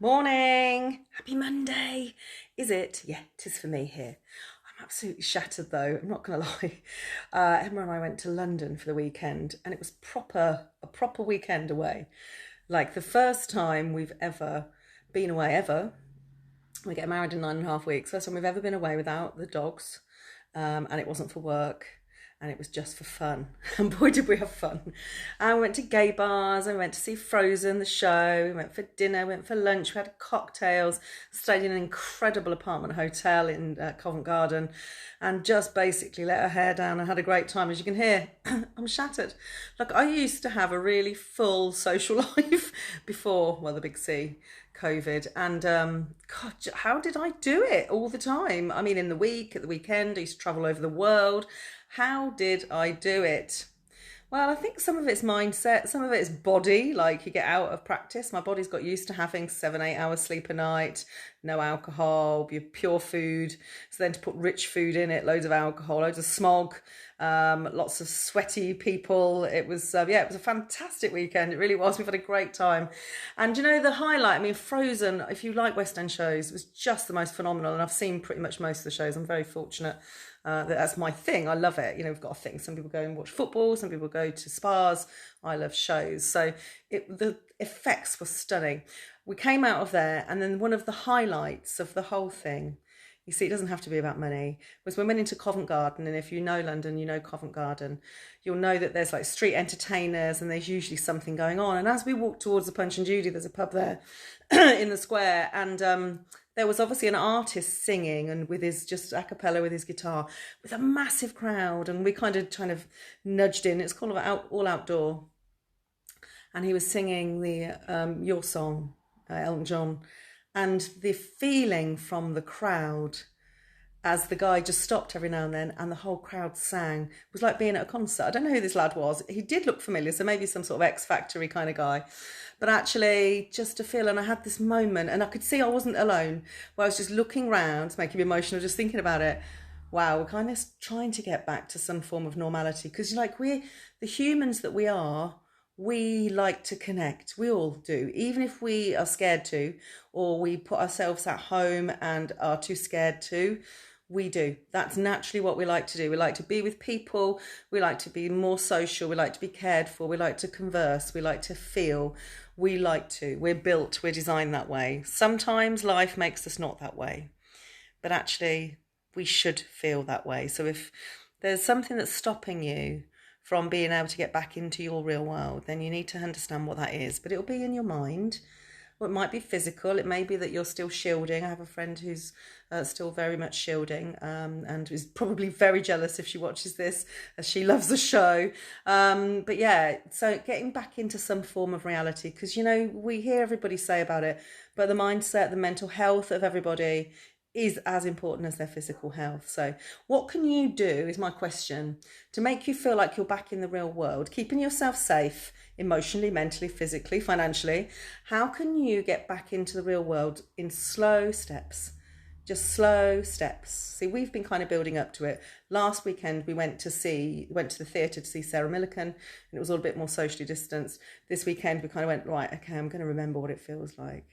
Morning! Happy Monday! Is it? Yeah, it is for me here. I'm absolutely shattered though, I'm not gonna lie. Emma and I went to London for the weekend and it was a proper weekend away. Like the first time we've ever been away ever. We get married in 9.5 weeks. First time we've ever been away without the dogs. And it wasn't for work and it was just for fun. And boy, did we have fun. And we went to gay bars and we went to see Frozen, the show. We went for dinner, went for lunch, we had cocktails, stayed in an incredible apartment hotel in Covent Garden and just basically let our hair down and had a great time. As you can hear, I'm shattered. Like I used to have a really full social life before, well, the big C. COVID and God, how did I do it all the time? I mean, in the week, at the weekend, I used to travel over the world. How did I do it? Well, I think some of it's mindset, some of it's body, like you get out of practice. My body's got used to having 7, 8 hours sleep a night, no alcohol, pure food. So then to put rich food in it, loads of alcohol, loads of smog, lots of sweaty people. It was, it was a fantastic weekend. It really was. We've had a great time. And you know, the highlight, I mean, Frozen, if you like West End shows, was just the most phenomenal. And I've seen pretty much most of the shows. I'm very fortunate. That's my thing. I love it. You know, we've got a thing. Some people go and watch football. Some people go to spas. I love shows. So the effects were stunning. We came out of there and then one of the highlights of the whole thing, you see, it doesn't have to be about money, was we went into Covent Garden. And if you know London, you know Covent Garden, you'll know that there's like street entertainers and there's usually something going on. And as we walked towards the Punch and Judy, there's a pub there in the square. And there was obviously an artist singing and with his just a cappella with his guitar with a massive crowd. And we kind of nudged in. It's called all outdoor. And he was singing the Your Song, Elton John. And the feeling from the crowd as the guy just stopped every now and then and the whole crowd sang was like being at a concert. I don't know who this lad was. He did look familiar, so maybe some sort of X Factory kind of guy. But actually, just to feel, and I had this moment, and I could see I wasn't alone, where I was just looking round, making me emotional, just thinking about it. Wow, we're kind of trying to get back to some form of normality because, like, the humans that we like to connect. We all do, even if we are scared to, or we put ourselves at home and are too scared to. We do. That's naturally what we like to do. We like to be with people. We like to be more social. We like to be cared for. We like to converse. We like to feel. We're built, we're designed that way. Sometimes life makes us not that way, but actually we should feel that way. So if there's something that's stopping you from being able to get back into your real world, then you need to understand what that is. But it'll be in your mind, or it might be physical. It may be that you're still shielding. I have a friend who's still very much shielding and is probably very jealous if she watches this, as she loves the show. But yeah, so getting back into some form of reality, because, you know, we hear everybody say about it, but the mindset, the mental health of everybody is as important as their physical health. So what can you do is my question to make you feel like you're back in the real world, keeping yourself safe emotionally, mentally, physically, financially. At can you get back into the real world in slow steps? Just slow steps. See, we've been kind of building up to it. Last weekend, we went to the theatre to see Sarah Millican, and it was all a bit more socially distanced. This weekend, we kind of went, right, okay, I'm going to remember what it feels like.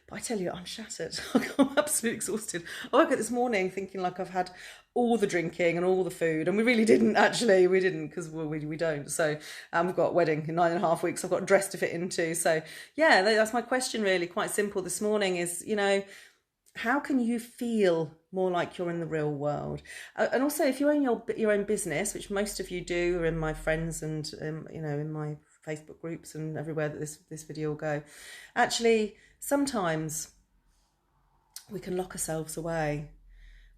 But I tell you, I'm shattered. I'm absolutely exhausted. I woke up this morning thinking like I've had all the drinking and all the food, and we really didn't, actually. We didn't, because we don't. So we've got a wedding in 9.5 weeks. I've got a dress to fit into. So yeah, that's my question, really. Quite simple this morning is, you know, how can you feel more like you're in the real world? And also, if you own your own business, which most of you do, or in my friends and you know, in my Facebook groups and everywhere that this video will go, actually, sometimes we can lock ourselves away.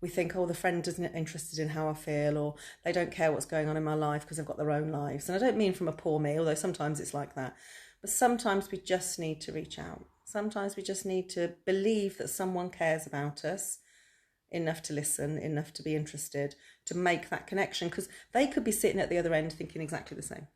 We think, oh, the friend isn't interested in how I feel, or they don't care what's going on in my life because they've got their own lives. And I don't mean from a poor me, although sometimes it's like that. But sometimes we just need to reach out. Sometimes we just need to believe that someone cares about us enough to listen, enough to be interested, to make that connection, because they could be sitting at the other end thinking exactly the same.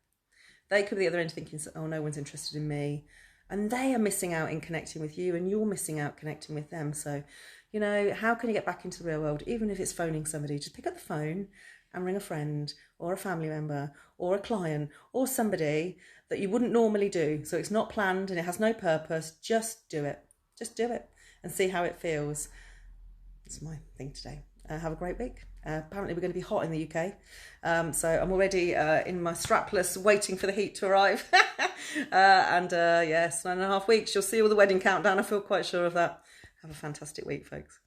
They could be at the other end thinking, oh, no one's interested in me. And they are missing out in connecting with you, and you're missing out connecting with them. So, you know, how can you get back into the real world? Even if it's phoning somebody, just pick up the phone and ring a friend or a family member or a client or somebody that you wouldn't normally do. So it's not planned and it has no purpose. Just do it. Just do it and see how it feels. That's my thing today. Have a great week. Apparently we're going to be hot in the UK. So I'm already in my strapless waiting for the heat to arrive. Yes, 9.5 weeks. You'll see all the wedding countdown. I feel quite sure of that. Have a fantastic week, folks.